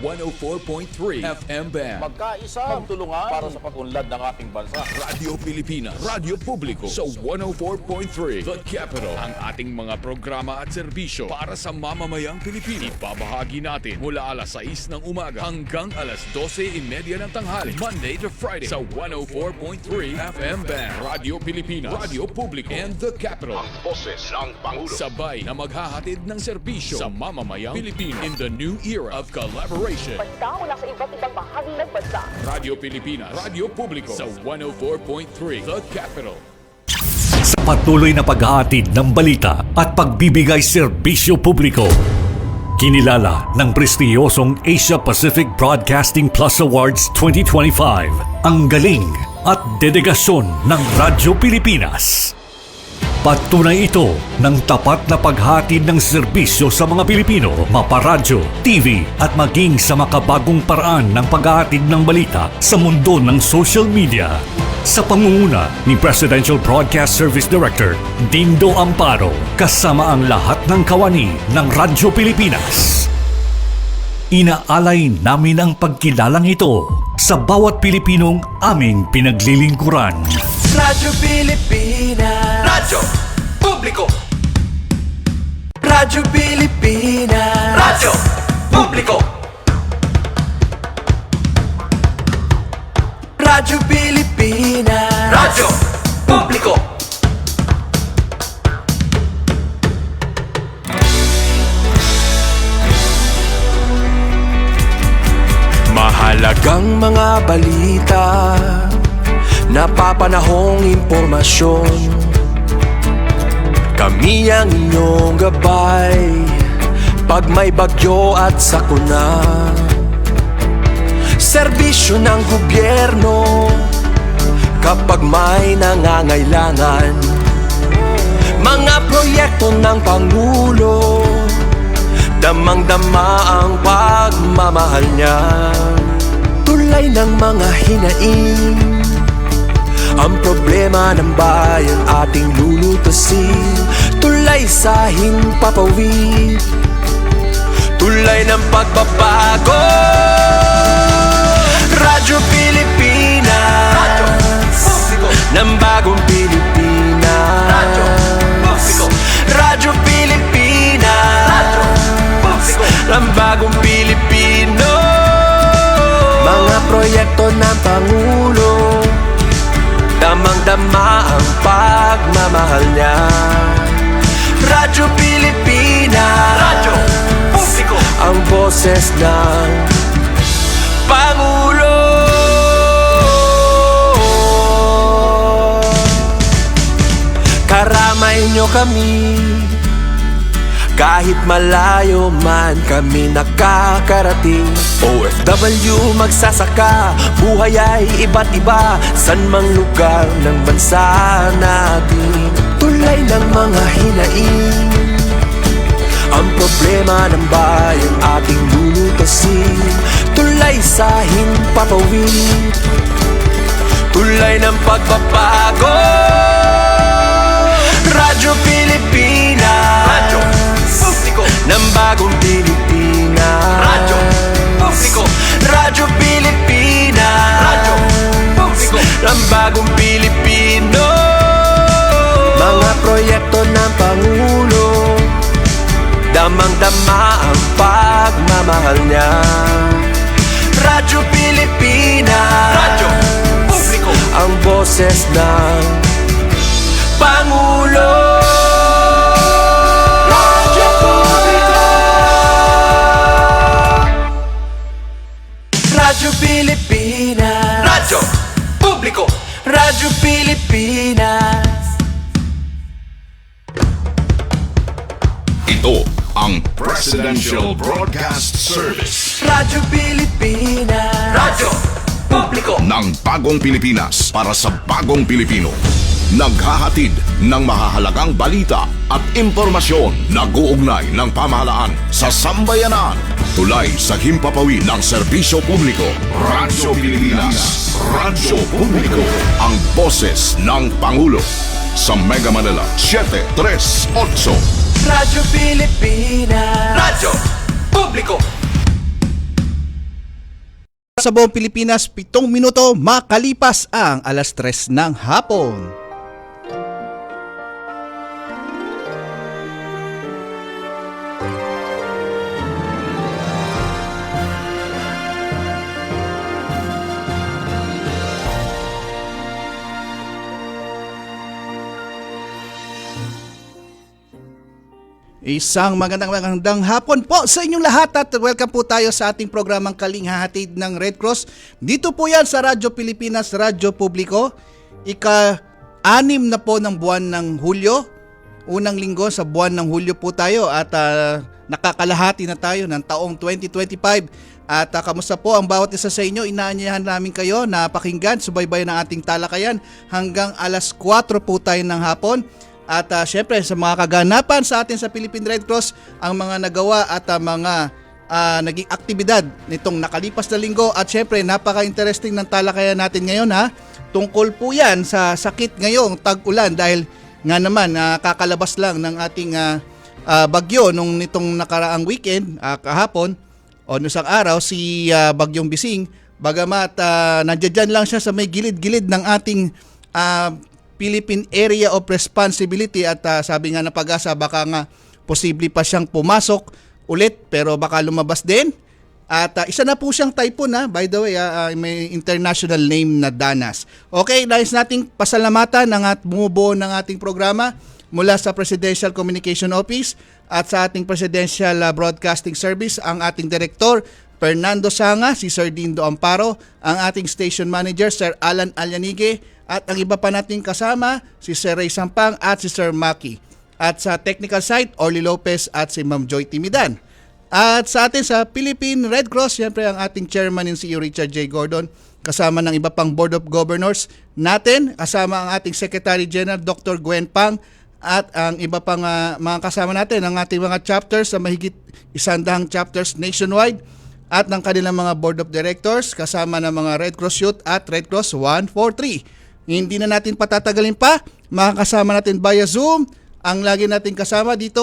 104.3 FM Band. Magkaisa, magtulungan para sa pag-unlad ng ating bansa. Radio Pilipinas, Radio Publiko sa 104.3 The Capital. Ang ating mga programa at serbisyo para sa mamamayang Pilipino. Ibabahagi natin mula alas 6 ng umaga hanggang alas 12:30 ng tanghali. Monday to Friday sa 104.3 FM Band. Radio Pilipinas, Radio Publiko, and The Capital. Ang boses ng Pangulo. Sabay na maghahatid ng serbisyo sa mamamayang Pilipino in the new era of collaboration. Basta mula sa iba't ibang bahagi ng bansa. Radio Pilipinas, Radio Publiko sa 104.3 The Capital. Sa patuloy na paghahatid ng balita at pagbibigay serbisyo publiko, kinilala ng prestiyosong Asia Pacific Broadcasting Plus Awards 2025 ang galing at dedikasyon ng Radyo Pilipinas. Patunay ito ng tapat na paghatid ng serbisyo sa mga Pilipino, maparadyo, TV at maging sa makabagong paraan ng paghahatid ng balita sa mundo ng social media. Sa pangunguna ni Presidential Broadcast Service Director Dindo Amparo kasama ang lahat ng kawani ng Radyo Pilipinas. Inaalay namin ang pagkilalang ito sa bawat Pilipinong aming pinaglilingkuran. Radyo Pilipinas, Radyo Publiko, Radyo Pilipinas, Radyo Publiko, Radyo Pilipinas, Radyo Publiko. Mahalagang mga balita, napapanahong impormasyon. Kami ang inyong gabay pag may bagyo at sakuna. Serbisyo ng gobyerno kapag may nangangailangan. Mga proyekto ng Pangulo, damang-dama ang pagmamahal niya. Tulay ng mga hinaing, ang problema ng bayan ating lulutasin. Tulay sa himpapawid, tulay ng pagbabago. Radyo Pilipinas, Radyo Publiko, ng bagong Pilipinas. Radyo Publiko, Radyo Pilipinas, Radyo Publiko, ng bagong Pilipino. Mga proyekto ng Pangulo, damang-dama ang pagmamahal niya. Radyo Pilipinas, Radyo Publiko, ang boses ng Pangulo. Karamay nyo kami, kahit malayo man kami nakakarating. OFW magsasaka, buhay ay iba't iba, san mang lugar ng bansa natin. Tulay ng mga hinaing, ang problema ng bayan ating lulutasin. Tulay sa himpapawid, tulay ng pagbabago. Radyo Pilipinas, Radyo Publiko, ng bagong Pilipinas. Radyo Publiko, Radyo Pilipinas, Radyo Publiko, ng bagong Pilipino. Mga proyekto ng Pangulo, damang-dama ang pagmamahal niya. Radyo Pilipinas, Radyo Publiko, ang boses ng Pangulo. Radyo Publiko, Radyo Pilipinas, Radyo Publiko, Radyo Pilipinas. Ito ang Presidential Broadcast Service Radyo Pilipinas, Radyo Publiko, ng Bagong Pilipinas para sa Bagong Pilipino. Naghahatid ng mahahalagang balita at impormasyon na guugnay ng pamahalaan sa sambayanan. Tulay sa himpapawid ng serbisyo publiko. Radyo Pilipinas, Radyo Publiko, ang boses ng Pangulo. Sa Mega Manila, 738. Radyo Pilipinas, Radyo Publiko, Sa buong Pilipinas, 7 minuto makalipas ang alas 3 ng hapon. Isang magandang hapon po sa inyong lahat at welcome po tayo sa ating programang Kaling Hahatid ng Red Cross. Dito po yan sa Radyo Pilipinas, Radyo Publiko. Ika-6 na po ng buwan ng Hulyo. Unang linggo sa buwan ng Hulyo po tayo at nakakalahati na tayo ng taong 2025. At kamusta po ang bawat isa sa inyo? Inaanyayahan namin kayo na pakinggan, subaybayan ang ating talakayan hanggang alas 4 po tayo ng hapon. At syempre sa mga kaganapan sa atin sa Philippine Red Cross, ang mga nagawa at mga naging aktibidad nitong nakalipas na linggo. At syempre napaka-interesting ng talakayan natin ngayon Tungkol po yan sa sakit ngayong tag-ulan dahil nga naman kakalabas lang ng ating bagyo nung nitong nakaraang weekend, kahapon o nung isang araw si Bagyong Bising. Bagamat nandiyan lang siya sa may gilid-gilid ng ating Philippine Area of Responsibility at sabi nga ng Pag-asa baka nga posible pa siyang pumasok ulit pero baka lumabas din. At isa na po siyang typhoon by the way, may international name na Danas. Okay, nais nating pasalamatan at bumubuo ng ating programa mula sa Presidential Communication Office at sa ating Presidential Broadcasting Service ang ating Direktor Fernando Sanga, si Sir Dindo Amparo, ang ating Station Manager Sir Alan Alyanige, at ang iba pa nating kasama, si Sir Ray Sampang at si Sir Maki. At sa technical side, Orly Lopez at si Ma'am Joy Timidan. At sa atin sa Philippine Red Cross, siyempre ang ating chairman yung si Richard J. Gordon, kasama ng iba pang Board of Governors natin, kasama ang ating Secretary General Dr. Gwen Pang, at ang iba pang mga kasama natin, ang ating mga chapters sa mahigit 100 chapters nationwide, at ng kanilang mga Board of Directors, kasama ng mga Red Cross Youth at Red Cross 143. Hindi na natin patatagalin pa, makakasama natin via Zoom. Ang lagi natin kasama dito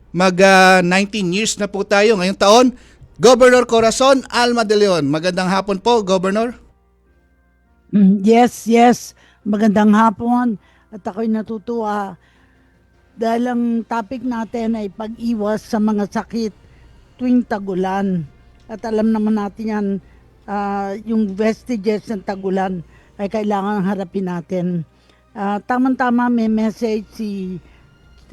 mag 19 years na po tayo ngayong taon, Governor Corazon Alma de Leon. Magandang hapon po, Governor. Yes. Magandang hapon. At ako'y natutuwa dahil ang topic natin ay pag-iwas sa mga sakit tuwing tagulan. At alam naman natin yan, yung vestiges ng tagulan ay kailangan harapin natin. Tamang-tama may message si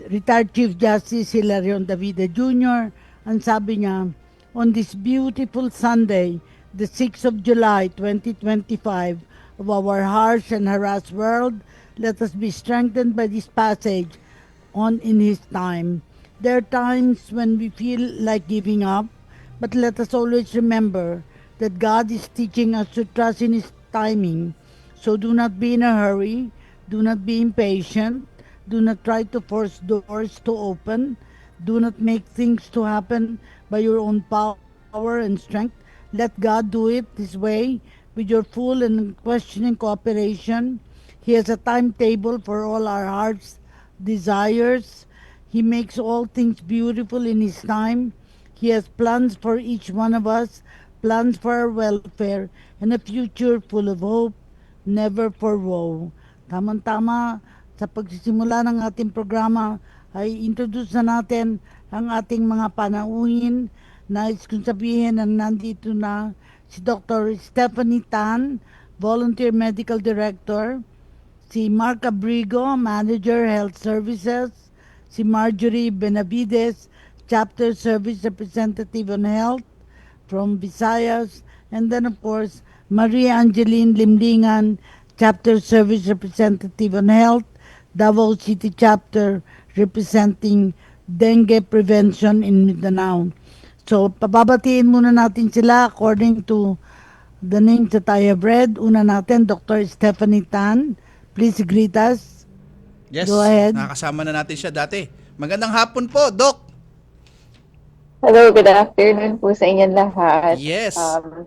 retired Chief Justice Hilarion Davide Jr. Ang sabi niya, on this beautiful Sunday, the 6th of July 2025 of our harsh and harassed world, let us be strengthened by this passage on in His time. There are times when we feel like giving up, but let us always remember that God is teaching us to trust in His timing. So do not be in a hurry, do not be impatient, do not try to force doors to open, do not make things to happen by your own power and strength. Let God do it His way with your full and unquestioning cooperation. He has a timetable for all our heart's desires. He makes all things beautiful in His time. He has plans for each one of us, plans for our welfare, and a future full of hope, never for woe. Tama-tama, sa pagsisimula ng ating programa ay introduce na natin ang ating mga panauhin. Nais kong sabihin ang nandito na si Dr. Stephanie Tan, Volunteer Medical Director, si Mark Abrigo, Manager Health Services, si Marjorie Benavides, Chapter Service Representative on Health from Visayas, and then of course Maria Angeline Limlingan, Chapter Service Representative on Health, Davao City Chapter representing dengue prevention in Mindanao. So, pababatiin muna natin sila according to the names that I have read. Una natin, Dr. Stephanie Tan. Please greet us. Yes, Go ahead. nakasama na natin siya dati. Magandang hapon po, Doc. Hello, good afternoon po sa inyong lahat. Yes.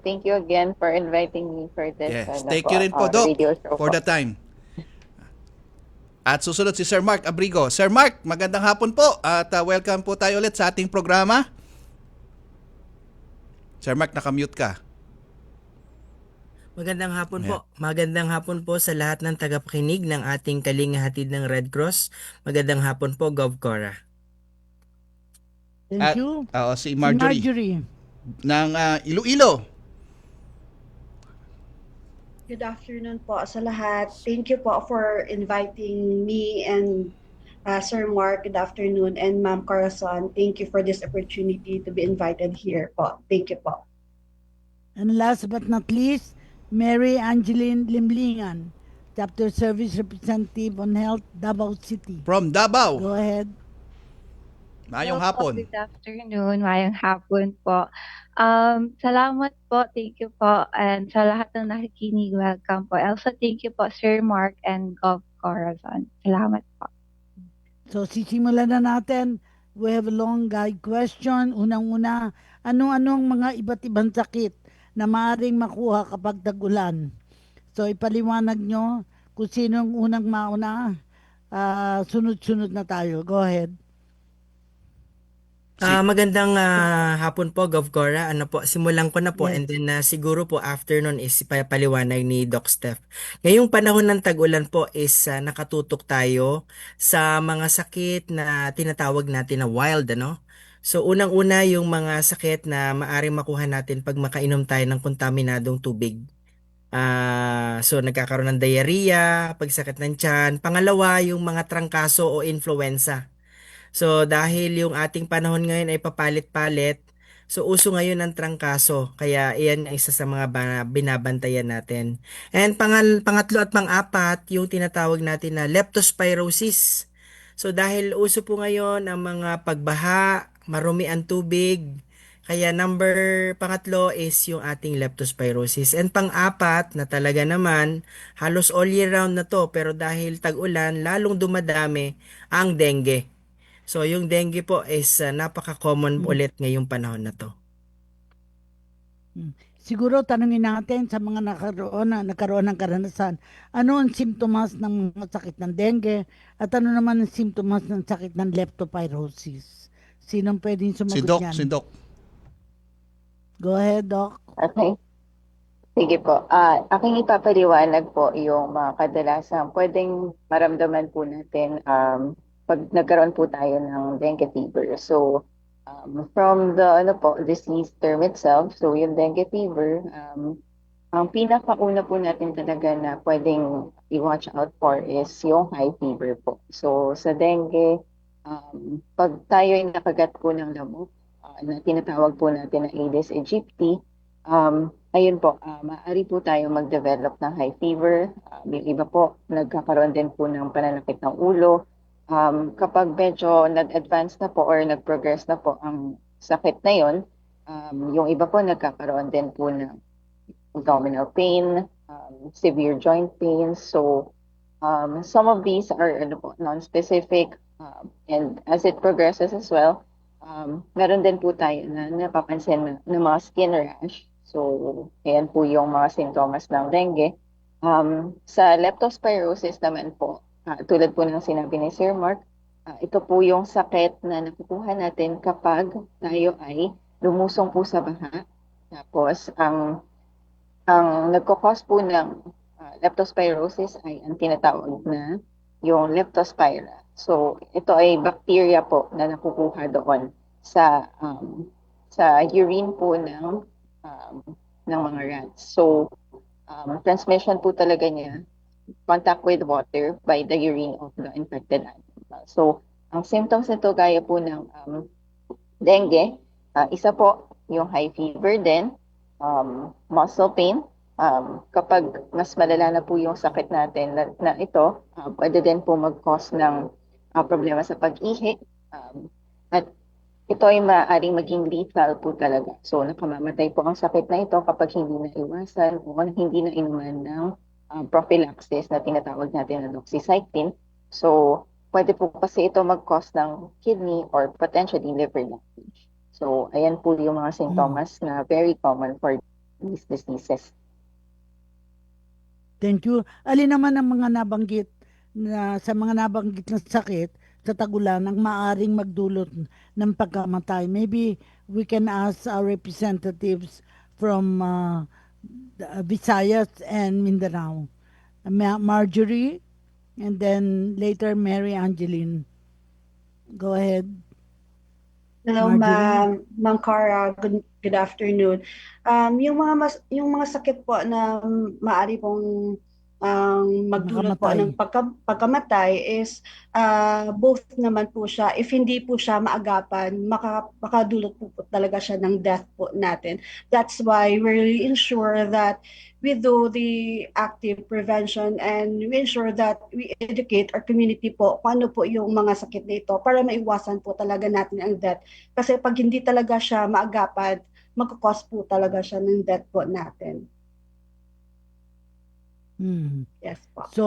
Thank you again for inviting me for this. Yes, thank you rin po, Doc, radio show for po. the time. At susunod si Sir Mark Abrigo. Sir Mark, magandang hapon po at welcome po tayo ulit sa ating programa. Sir Mark, nakamute ka. Magandang hapon po. Magandang hapon po sa lahat ng tagapakinig ng ating Kalinga Hatid ng Red Cross. Magandang hapon po, Gov Cora. Thank you. Si Si Marjorie, ng Iloilo. Good afternoon po sa lahat. Thank you po for inviting me and Sir Mark. Good afternoon. And Ma'am Corazon, thank you for this opportunity to be invited here po. Thank you po. And last but not least, Mary Angeline Limlingan, Chapter Service Representative on Health, Davao City. From Davao. Go ahead. Mayong Hello po, hapon. Good afternoon, mayong hapon po. Salamat po, thank you po. And sa lahat ng nakikinig, welcome po. Also, thank you po, Sir Mark and Gov Corazon. Salamat po. So sisimulan na natin. We have a long guide question. Unang-una, ano-anong mga iba't ibang sakit na maaaring makuha kapag tag-ulan? So ipaliwanag nyo kung sino ang unang mauna. Sunod-sunod na tayo. Go ahead. Magandang hapon po, Gov Cora. Simulan ko na po, Yes. and then siguro po after nun is paliwanag ni Doc Steph. Ngayong panahon ng tag-ulan po is nakatutok tayo sa mga sakit na tinatawag natin na wild, ano? So unang-una yung mga sakit na maaring makuha natin pag makainom tayo ng kontaminadong tubig. So nagkakaroon ng diarrhea, pagsakit ng tiyan. Pangalawa, yung mga trangkaso o influenza. So dahil yung ating panahon ngayon ay papalit-palit, so uso ngayon ang trangkaso. Kaya iyan ang isa sa mga binabantayan natin. And pangatlo at pang-apat, yung tinatawag natin na leptospirosis. So dahil uso po ngayon ang mga pagbaha, marumi ang tubig, kaya pangatlo is yung ating leptospirosis. And pang-apat na talaga naman, halos all year round na to, pero dahil tag-ulan, lalong dumadami ang dengue. So yung dengue po is napaka-common ulit ngayong panahon na to. Siguro tanungin natin sa mga nagkaroon ng karanasan, ano ang simptomas ng mga sakit ng dengue at ano naman ang simptomas ng sakit ng leptospirosis? Sinong pwedeng sumagot yan? Si Doc. Go ahead, Doc. Okay. Sige po. Aking ipapaliwanag po yung mga kadalasang pwedeng maramdaman po natin pag nagkaroon po tayo ng dengue fever. So, from the disease term itself, so yung dengue fever, ang pinakauna po natin talaga na pwedeng i-watch out for is yung high fever po. So, sa dengue, pag tayo ay nakagat po ng lamok, na tinatawag po natin na Aedes aegypti, ayun po, maaari po tayo mag-develop ng high fever. Yung iba po, nagkakaroon din po ng pananakit ng ulo. Kapag medyo nag-advance na po or nag-progress na po ang sakit na yon, yung iba po nagkakaroon din po ng abdominal pain, severe joint pain. So, some of these are non-specific, and as it progresses as well, meron din po tayo na napapansin na mga skin rash. So, ayan po yung mga sintomas ng dengue. Sa leptospirosis naman po, tulad po ng sinabi ni Sir Mark, ito po yung sakit na nakukuha natin kapag tayo ay lumusong po sa baha. Tapos, ang nagkakos po ng leptospirosis ay ang tinatawag na yung leptospira. So, ito ay bacteria po na nakukuha doon sa urine po ng mga rats. So, transmission po talaga niya, contact with water by the urine of the infected animal. So, ang symptoms nito gaya po ng dengue, isa po yung high fever din, muscle pain. Kapag mas malala na po yung sakit natin na ito, pwede din po mag-cause ng problema sa pag-ihi. At ito ay maaaring maging lethal po talaga. So, nakamamatay po ang sakit na ito kapag hindi na iwasan o hindi na inuman ng prophylaxis na tinatawag natin na doxycycline. So, pwede po kasi ito mag-cause ng kidney or potentially liver damage. So, ayan po yung mga sintomas na very common for these diseases. Thank you. Alin naman ang mga nabanggit na sakit sa tag-ulan ang maaring magdulot ng pagkamatay? Maybe we can ask our representatives from Visayas and Mindanao. Marjorie, and then later Mary Angeline. Go ahead. Hello, Marjorie. Ma'am Cara. Good afternoon. Yung mga sakit po na maaari pong magdulot po ng pagkamatay is both naman po siya. If hindi po siya maagapan, makadulot po talaga siya ng death po natin. That's why we really ensure that we do the active prevention and we ensure that we educate our community po kung ano po yung mga sakit na ito para maiwasan po talaga natin ang death. Kasi pag hindi talaga siya maagapan, magkakos po talaga siya ng death po natin. Yes po. So,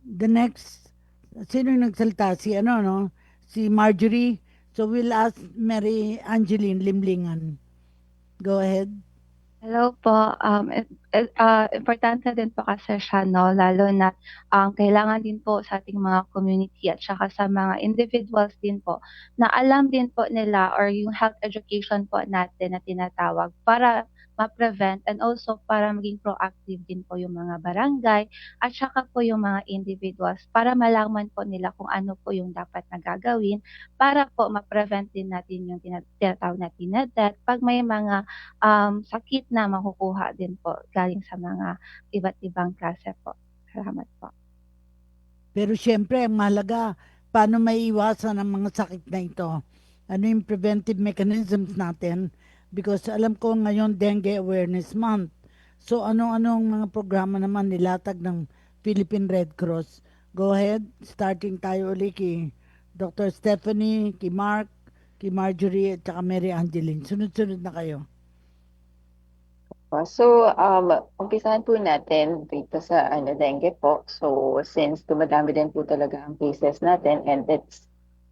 the next, sino yung nagsalita? Si no? Si Marjorie. So, we'll ask Mary Angeline Limlingan. Go ahead. Hello po. Importante din po kasi siya, no? Lalo na kailangan din po sa ating mga community at saka sa mga individuals din po na alam din po nila or yung health education po natin na tinatawag para ma-prevent and also para maging proactive din po yung mga barangay at saka po yung mga individuals para malaman po nila kung ano po yung dapat na gagawin para po ma-prevent din natin yung tinatawag natin na death pag may mga sakit na makukuha din po galing sa mga iba't ibang klase po. Salamat po. Pero syempre, ang mahalaga, paano maiiwasan ang mga sakit na ito? Ano yung preventive mechanisms natin? Because alam ko ngayon Dengue Awareness Month. So ano-anong mga programa naman nilatag ng Philippine Red Cross? Go ahead, starting tayo ulit kay Dr. Stephanie, kay Mark, kay Marjorie, at saka Mary Angeline. Sunod-sunod na kayo. So, umpisahan po natin dito sa dengue po. So, since dumadami din po talaga ang cases natin and it's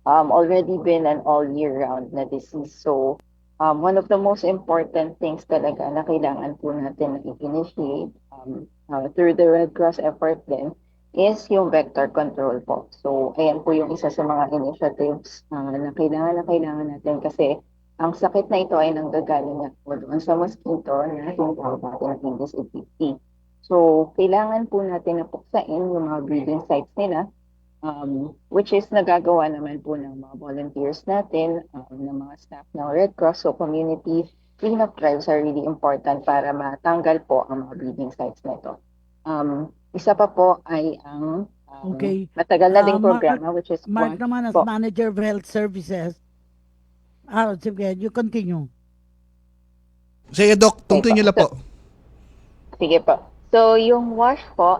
already been an all year round na disease. So, one of the most important things talaga na kailangan po natin na i-initiate through the Red Cross effort din is yung vector control po. So, ayan po yung isa sa mga initiatives na kailangan natin kasi ang sakit na ito ay nanggagaling na po doon sa mosquito na tinatawag natin ng Aedes aegypti. So, kailangan po natin na puksain yung mga breeding sites nila, which is nagagawa naman po ng mga volunteers natin, ng mga staff ng Red Cross. So, community cleanup drives are really important para matanggal po ang mga breeding sites na ito. Isa pa po ay ang matagal na ding programa, which is Mark naman as Manager of Health Services. Sige, you continue. Sige, Doc, continue na po. Sige po. So, yung wash po,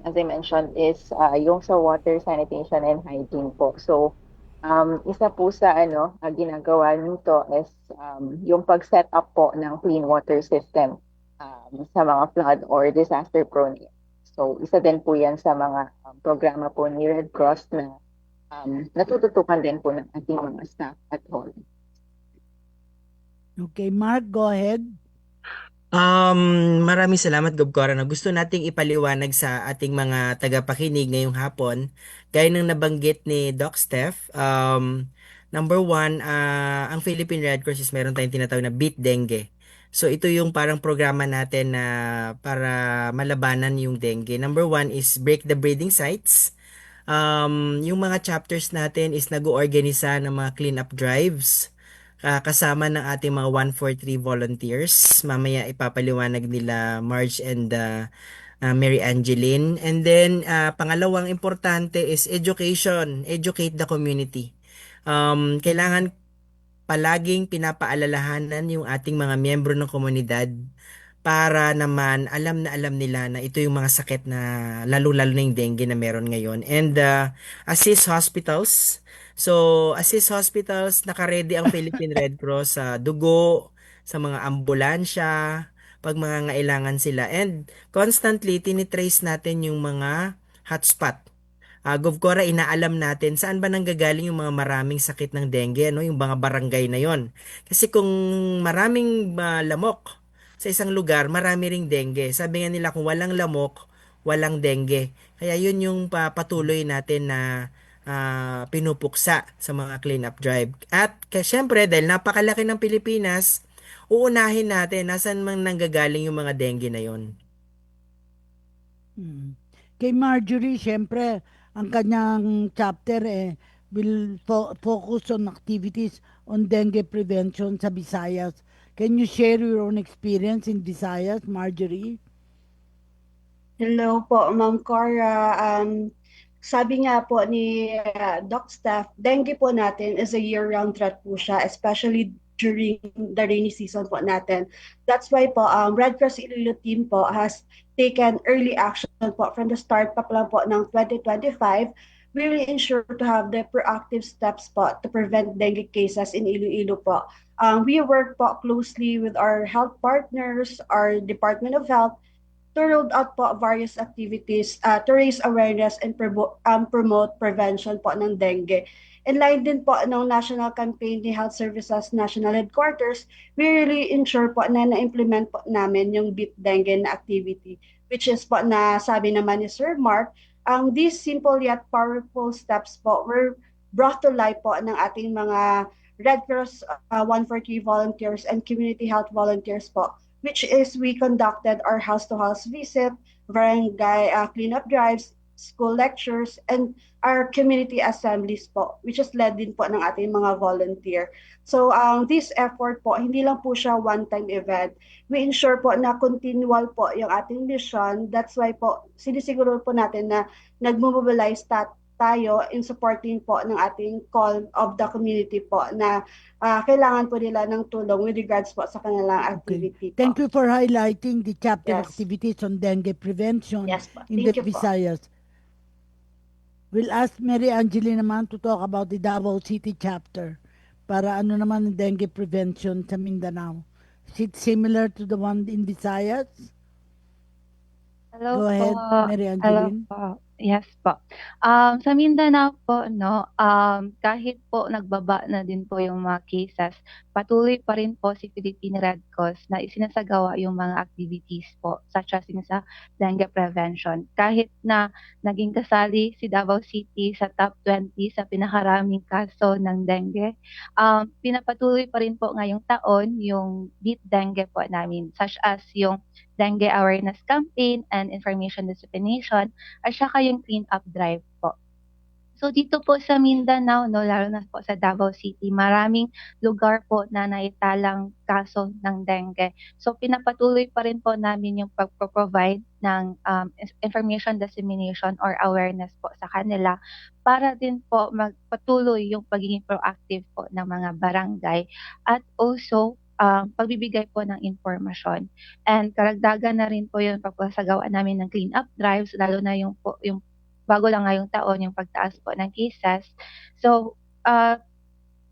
as I mentioned, is yung sa water, sanitation, and hygiene po. So, isa po sa ginagawa nito is yung pag-set up po ng clean water system sa mga flood or disaster-prone areas. So, isa din po yan sa mga programa po ni Red Cross na natututukan din po ng ating mga staff at home. Okay, Mark, go ahead. Maraming salamat, Gob Cora. Gusto nating ipaliwanag sa ating mga tagapakinig ngayong hapon, gaya ng nabanggit ni Doc Steph. Number one, ang Philippine Red Cross is meron tayong tinatawag na Beat Dengue. So ito yung parang programa natin na para malabanan yung dengue. Number one is break the breeding sites. Yung mga chapters natin is nag-oorganisa ng mga cleanup drives. Kasama ng ating mga 143 volunteers. Mamaya ipapaliwanag nila Marge and Mary Angeline. And then, pangalawang importante is education. Educate the community. Kailangan palaging pinapaalalahanan yung ating mga miyembro ng komunidad para naman alam na alam nila na ito yung mga sakit na lalo-lalo na yung dengue na meron ngayon. And assist hospitals. So, assist hospitals, naka-ready ang Philippine Red Cross sa dugo, sa mga ambulansya, pag mga ngailangan sila. And constantly, tinitrace natin yung mga hotspot. Gov Cora, inaalam natin saan ba nanggagaling yung mga maraming sakit ng dengue, yung mga barangay na yon. Kasi kung maraming lamok sa isang lugar, marami ring dengue. Sabi nga nila, kung walang lamok, walang dengue. Kaya yun yung patuloy natin na pinupuksa sa mga cleanup drive. At syempre, dahil napakalaki ng Pilipinas, uunahin natin nasan man nanggagaling yung mga dengue na yon. Kay Marjorie, syempre, ang kanyang chapter will focus on activities on dengue prevention sa Visayas. Can you share your own experience in Visayas, Marjorie? Hello po, Ma'am Cora. Sabi nga po ni Doc Staff, dengue po natin is a year-round threat po siya, especially during the rainy season po natin. That's why po, Red Cross Iloilo team po has taken early action po from the start pa lang po ng 2025. We will ensure to have the proactive steps po to prevent dengue cases in Iloilo po. We work po closely with our health partners, our Department of Health, to roll out po various activities to raise awareness and promote prevention po ng dengue. In line din po ng national campaign ni Health Services National Headquarters, we really ensure po na na-implement po namin yung Beat Dengue na activity, which is po na sabi naman ni Sir Mark, these simple yet powerful steps po were brought to life po ng ating mga Red Cross 143 volunteers and community health volunteers po, which is we conducted our house-to-house visit, barangay cleanup drives, school lectures, and our community assemblies po, which is led din po ng ating mga volunteer. So this effort po, hindi lang po siya one-time event. We ensure po na continual po yung ating mission. That's why po, sinisiguro po natin na nag-mobilize tayo in supporting po ng ating call of the community po na kailangan po nila ng tulong with regards po sa kanilang activity po. Thank you for highlighting the chapter Yes. activities on dengue prevention Yes po. in the Thank you po. Visayas. We'll ask Mary Angeli naman to talk about the Davao City chapter para ano naman ang dengue prevention sa Mindanao. Is it similar to the one in Visayas? Hello Go ahead, po. Mary Hello Angeline. po. Yes po. Sa Mindanao po, no, kahit po nagbaba na din po yung mga cases, patuloy pa rin po si Philippine Red Cross na isinasagawa yung mga activities po, such as yung sa dengue prevention. Kahit na naging kasali si Davao City sa top 20 sa pinakaraming kaso ng dengue, pinapatuloy pa rin po ngayong taon yung Beat Dengue po namin, such as yung dengue awareness campaign and information dissemination, at saka yung clean up drive po. So dito po sa Mindanao, no, lalo na po sa Davao City, maraming lugar po na naitalang kaso ng dengue. So pinapatuloy pa rin po namin yung pag-provide ng information dissemination or awareness po sa kanila para din po magpatuloy yung pagiging proactive po ng mga barangay at also pagbibigay po ng informasyon. And karagdagan na rin po yung pagpasagawa namin ng clean up drives, lalo na yung bago lang ngayong taon, yung pagtaas po ng cases. So,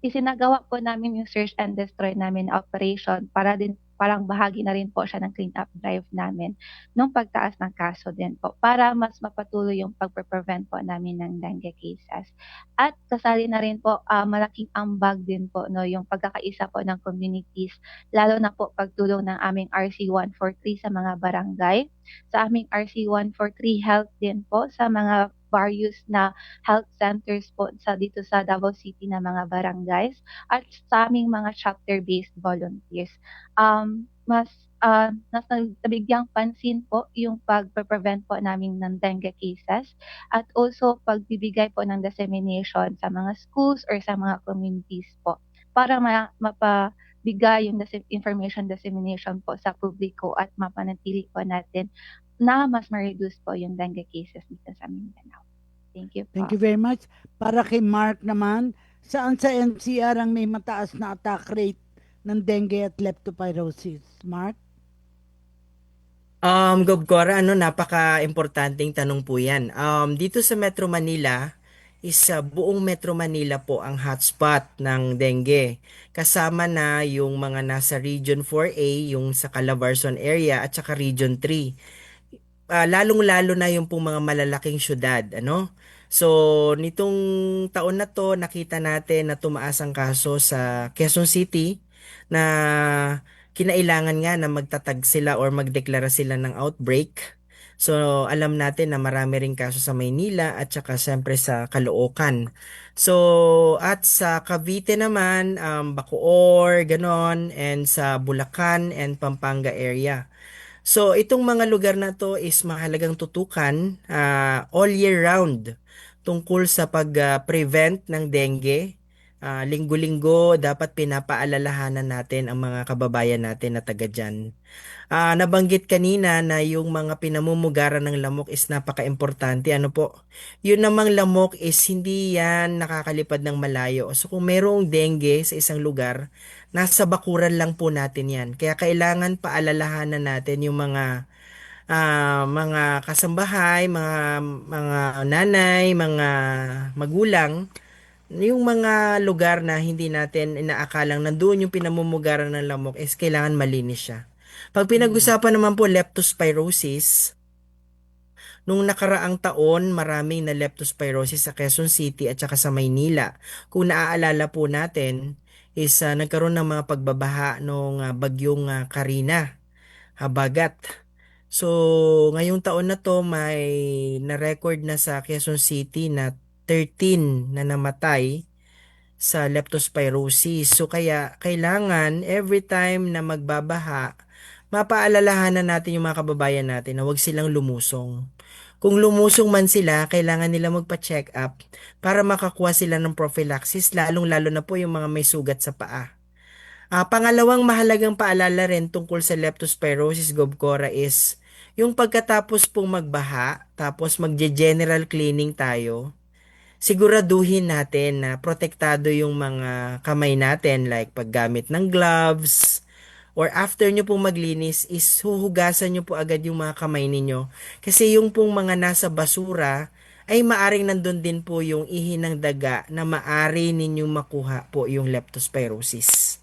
isinagawa po namin yung search and destroy namin operation para din parang bahagi na rin po siya ng clean up drive namin nung pagtaas ng kaso din po para mas mapatuloy yung pagpe-prevent po namin ng dengue cases. At kasali na rin po malaking ambag din po no yung pagkakaisa po ng communities, lalo na po pagtulong ng aming RC143 sa mga barangay, sa aming RC143 health din po sa mga various na health centers po dito sa Davao City na mga barangays at sa aming mga chapter-based volunteers. Mas nabigyang pansin po yung pag-prevent po namin ng dengue cases at also pagbibigay po ng dissemination sa mga schools or sa mga communities po para mapabigay yung information dissemination po sa publiko at mapanatili po natin na mas ma-reduce po yung dengue cases dito sa Mindanao. Thank you po. Thank you very much. Para kay Mark naman, saan sa NCR ang may mataas na attack rate ng dengue at leptospirosis? Mark? Gobgora, napaka-importanting tanong po yan. Dito sa Metro Manila, buong Metro Manila po ang hotspot ng dengue. Kasama na yung mga nasa Region 4A, yung sa Calabarzon area at saka Region 3. Lalong-lalo na yung pong mga malalaking syudad, So, nitong taon na to, nakita natin na tumaas ang kaso sa Quezon City na kinailangan nga na magtatag sila or magdeklara sila ng outbreak. So alam natin na marami ring kaso sa Maynila at saka siyempre sa Caloocan. So at sa Cavite naman, Bacoor, ganon, and sa Bulacan and Pampanga area. So itong mga lugar na to is mahalagang tutukan all year round tungkol sa pag-prevent ng dengue. Linggo-linggo dapat pinapaalalahanan natin ang mga kababayan natin na taga dyan. Nabanggit kanina na yung mga pinamumugaran ng lamok is napaka-importante. Ano po? Yun namang lamok is hindi yan nakakalipad ng malayo. So kung merong dengue sa isang lugar, nasa bakuran lang po natin yan. Kaya kailangan paalalahanan natin yung mga kasambahay, mga nanay, mga magulang, yung mga lugar na hindi natin inaakalang nandoon yung pinamumugaran ng lamok is kailangan malinis siya. Pag pinag-usapan naman po leptospirosis, nung nakaraang taon maraming na leptospirosis sa Quezon City at saka sa Maynila. Kung naaalala po natin is nagkaroon ng mga pagbabaha nung bagyong Karina, habagat. So, ngayong taon na to may na-record na sa Quezon City na 13 na namatay sa leptospirosis. So, kaya kailangan every time na magbabaha, mapaalalahanan natin yung mga kababayan natin na huwag silang lumusong. Kung lumusong man sila, kailangan nila magpa-check up para makakuha sila ng prophylaxis, lalong-lalo na po yung mga may sugat sa paa. Pangalawang mahalagang paalala rin tungkol sa leptospirosis gobkora is yung pagkatapos pong magbaha, tapos magje-general cleaning tayo, siguraduhin natin na protektado yung mga kamay natin like paggamit ng gloves or after nyo pong maglinis is huhugasan nyo po agad yung mga kamay ninyo kasi yung pong mga nasa basura ay maaring nandun din po yung ihi ng daga na maari ninyong makuha po yung leptospirosis.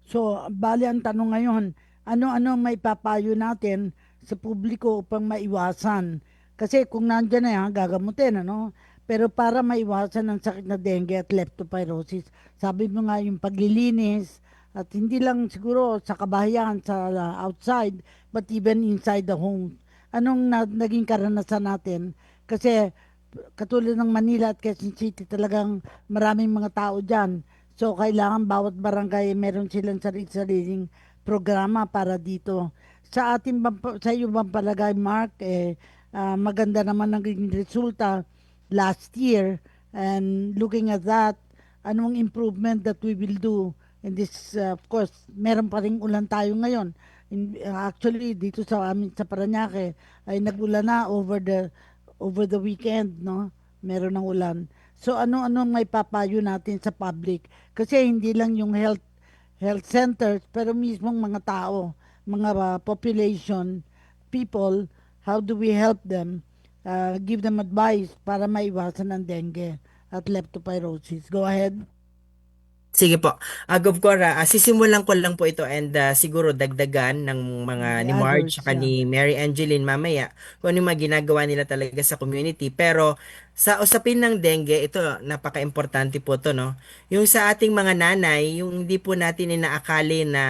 So, bali ang tanong ngayon, ano-ano may papayo natin sa publiko upang maiwasan? Kasi kung nandyan na yan, gagamutin, ano? Pero para maiwasan ang sakit na dengue at leptospirosis, sabi mo nga yung paglilinis, at hindi lang siguro sa kabahayan, sa outside, but even inside the home. Anong naging karanasan natin? Kasi katulad ng Manila at Quezon City, talagang maraming mga tao dyan. So, kailangan bawat barangay meron silang sariling programa para dito. Sa iyo bang palagay, Mark, maganda naman naging resulta last year. And looking at that, anong improvement that we will do in this, of course, meron pa ring ulan tayo ngayon. Actually, dito sa amin sa Parañaque ay nag-ulan na over the weekend, no? Meron ng ulan. So ano may papayo natin sa public? Kasi hindi lang yung health centers, pero mismong mga tao, mga population, people, how do we help them? Give them advice para maiwasan ang dengue at leptospirosis. Go ahead. Sige po. Govcora, sisimulan ko lang po ito and siguro dagdagan ng mga ni Marge at ni Mary Angeline mamaya kung ano yung mga ginagawa nila talaga sa community. Pero sa usapin ng dengue, ito napaka-importante po to, no? Yung sa ating mga nanay, yung hindi po natin inaakali na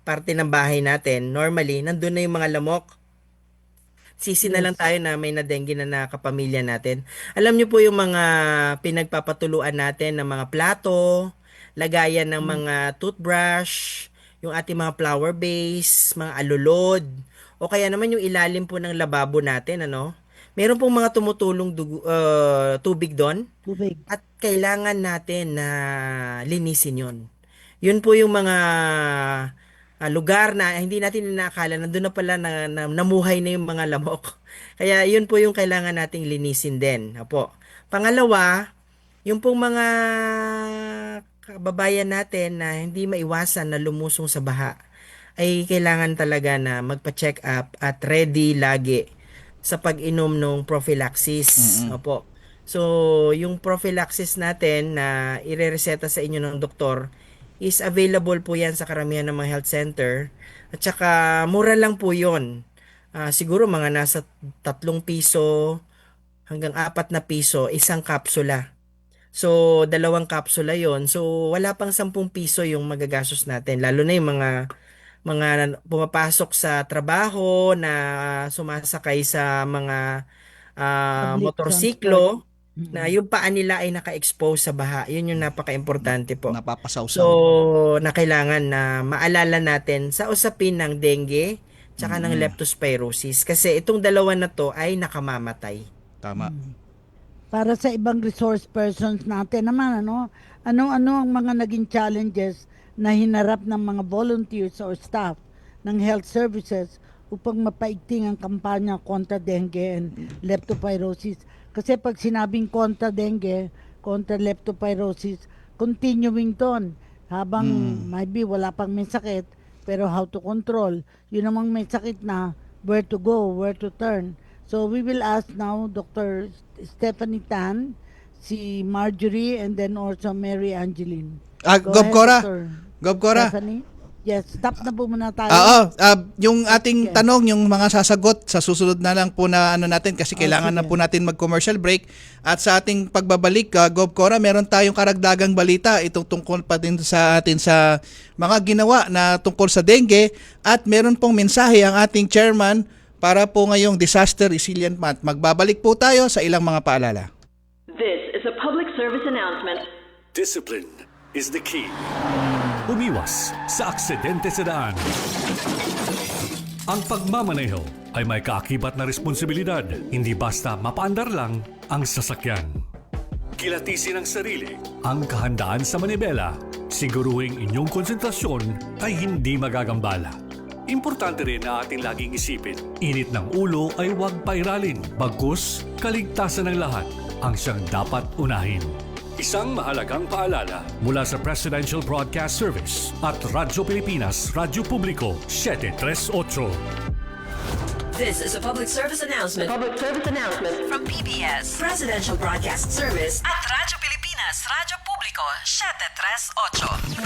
parte ng bahay natin, normally, nandun na yung mga lamok. Sisi na lang tayo na may na-dengue na nakapamilya natin. Alam niyo po yung mga pinagpapatuluan natin ng mga plato, lagayan ng mga toothbrush, yung ating mga flower base, mga alulod, o kaya naman yung ilalim po ng lababo natin, ano? Meron pong mga tumutulong tubig doon. Tubig. At kailangan natin na linisin yon. Yun po yung mga lugar na hindi natin inaakala, nandun na pala na namuhay na yung mga lamok. Kaya yun po yung kailangan nating linisin din. Apo. Pangalawa, yung pong mga kababayan natin na hindi maiwasan na lumusong sa baha ay kailangan talaga na magpa-check up at ready lagi sa pag-inom ng prophylaxis. Opo. So, yung prophylaxis natin na irereseta sa inyo ng doktor is available po yan sa karamihan ng mga health center at saka mura lang po yun. Siguro mga nasa 3 piso hanggang 4 na piso isang kapsula. So, 2 kapsula yon. So, wala pang 10 piso yung magagastos natin. Lalo na yung mga mga pumapasok sa trabaho, na sumasakay sa mga Public motorsiklo, na yung paa nila ay naka-expose sa baha. Yun yung napaka-importante po. Napapasawsaw. So, na kailangan na maalala natin sa usapin ng dengue tsaka ng leptospirosis, kasi itong dalawa na to ay nakamamatay. Tama. Para sa ibang resource persons natin naman, ano ang mga naging challenges na hinarap ng mga volunteers or staff ng health services upang mapaigting ang kampanya kontra dengue and leptospirosis? Kasi pag sinabing kontra dengue, kontra leptospirosis, continuing ton. Habang maybe wala pang may sakit, pero how to control. Yun namang may sakit na, where to go, where to turn. So we will ask now Dr. Stephanie Tan, si Marjorie, and then also Mary Angeline. Gob Cora. Stephanie? Yes, stop na po muna tayo. Yung ating tanong, yung mga sasagot sa susunod na lang po na natin, kasi kailangan na po natin mag-commercial break. At sa ating pagbabalik, Gob Cora, meron tayong karagdagang balita itong tungkol pa din sa atin sa mga ginawa na tungkol sa dengue, at meron pong mensahe ang ating chairman para po ngayong Disaster Resilient Month. Magbabalik po tayo sa ilang mga paalala. This is a public service announcement. Discipline is the key. Umiwas sa aksidente sa daan. Ang pagmamaneho ay may kaakibat na responsibilidad. Hindi basta mapaandar lang ang sasakyan. Kilatisin ang sarili, ang kahandaan sa manibela. Siguruhing inyong konsentrasyon ay hindi magagambala. Importante rin na ating laging isipin, init ng ulo ay huwag pairalin. Bagkus, kaligtasan ng lahat ang siyang dapat unahin. Isang mahalagang paalala mula sa Presidential Broadcast Service at Radyo Pilipinas, Radyo Publiko, 738. This is a public service announcement. Public service announcement from PBS, Presidential Broadcast Service at Radyo Pilipinas, Radyo Publiko, 738.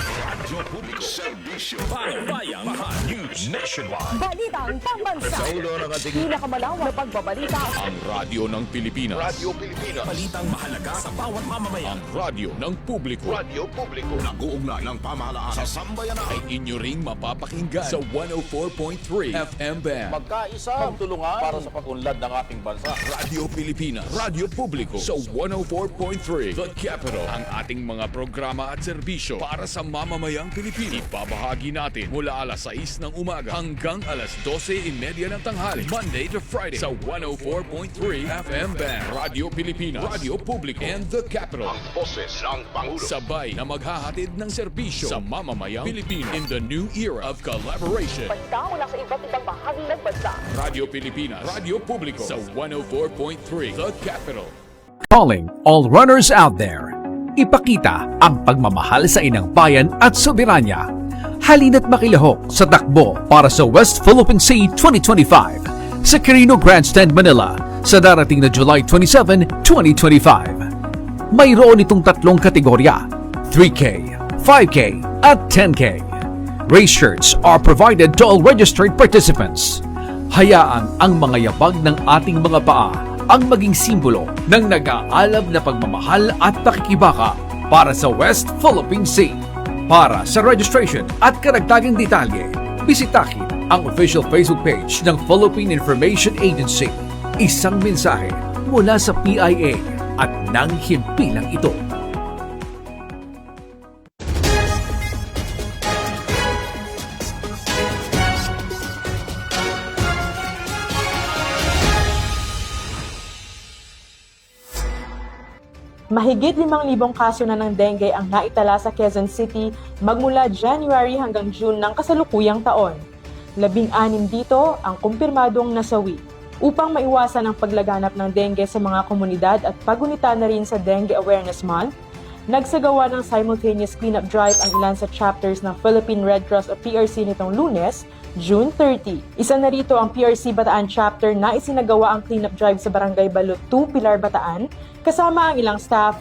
Radyo Publiko, serbisyo bayang mahal news nationwide. Balitang pambansa. Sa ulo ng ating Pinakamalawak na pagbabalita. ang radyo ng Pilipinas. Radyo Pilipinas. Balitang mahalaga sa bawat mamamayan. Ang radyo ng publiko. Radyo Publiko. Nag-uugnay ng pamahalaan sa sambayanan. Ay inyo ring mapapakinggan sa 104.3 FM band. Magkaisa, magtulungan para sa pag-unlad ng ating bansa. Radyo Pilipinas, Radyo Publiko sa 104.3 The Capital. Ang ating mga programa at serbisyo para sa mamamayang Pilipino. Ibabahagi natin mula alas 6 ng umaga hanggang alas 12:30 ng tanghali. Monday to Friday sa 104.3 FM band. Radyo Pilipinas, Radyo Publiko, and The Capital. Ang boses ng Pangulo. Sabay na maghahatid ng serbisyo sa mamamayang Pilipino in the new era of collaboration. Balita mula sa iba't ibang bahagi ng bansa. Radyo Pilipinas, Radyo Publiko sa 104.3 The Capital. Calling all runners out there. Ipakita ang pagmamahal sa inang bayan at soberanya. Halina't makilahok sa takbo para sa West Philippine Sea 2025 sa Quirino Grandstand, Manila sa darating na July 27, 2025. Mayroon itong tatlong kategorya: 3K, 5K, at 10K. Race shirts are provided to all registered participants. Hayaan ang mga yabag ng ating mga paa ang maging simbolo ng nag-aalab na pagmamahal at pakikibaka para sa West Philippine Sea. Para sa registration at karagdagang detalye, bisitahin ang official Facebook page ng Philippine Information Agency. Isang mensahe mula sa PIA at ng himpilang ito. Mahigit 5,000 kaso na ng dengue ang naitala sa Quezon City magmula January hanggang June ng kasalukuyang taon. 16 dito ang kumpirmadong nasawi. Upang maiwasan ang paglaganap ng dengue sa mga komunidad at pagunita na rin sa Dengue Awareness Month, nagsagawa ng simultaneous cleanup drive ang ilan sa chapters ng Philippine Red Cross o PRC nitong Lunes, June 30. Isa na rito ang PRC Bataan chapter na isinagawa ang cleanup drive sa Barangay Balot 2, Pilar, Bataan, kasama ang ilang staff,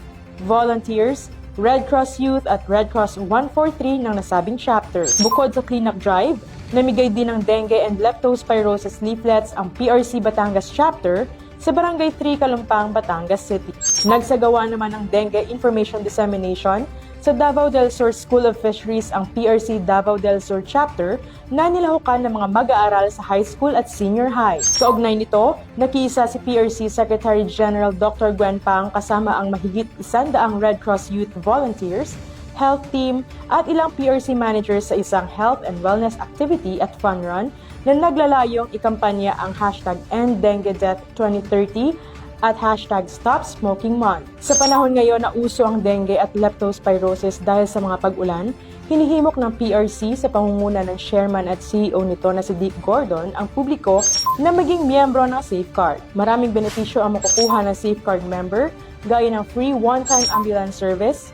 volunteers, Red Cross Youth at Red Cross 143 ng nasabing chapter. Bukod sa cleanup drive, namigay din ng dengue and leptospirosis leaflets ang PRC Batangas chapter sa Barangay 3, Kalumpang, Batangas City. Nagsagawa naman ng dengue information dissemination sa Davao del Sur School of Fisheries ang PRC Davao del Sur Chapter na nilahukan ng mga mag-aaral sa high school at senior high. Kaugnay nito, nakiisa si PRC Secretary General Dr. Gwen Pang kasama ang mahigit 100 Red Cross Youth Volunteers, health team at ilang PRC managers sa isang health and wellness activity at fun run na naglalayong ikampanya ang hashtag End Dengue Death 2030 at hashtag Stop Smoking Month. Sa panahon ngayon na uso ang dengue at leptospirosis dahil sa mga pag-ulan, hinihimok ng PRC sa pangunguna ng chairman at CEO nito na si Dick Gordon ang publiko na maging miyembro ng Safeguard. Maraming benepisyo ang makukuha ng Safeguard member gaya ng free one-time ambulance service,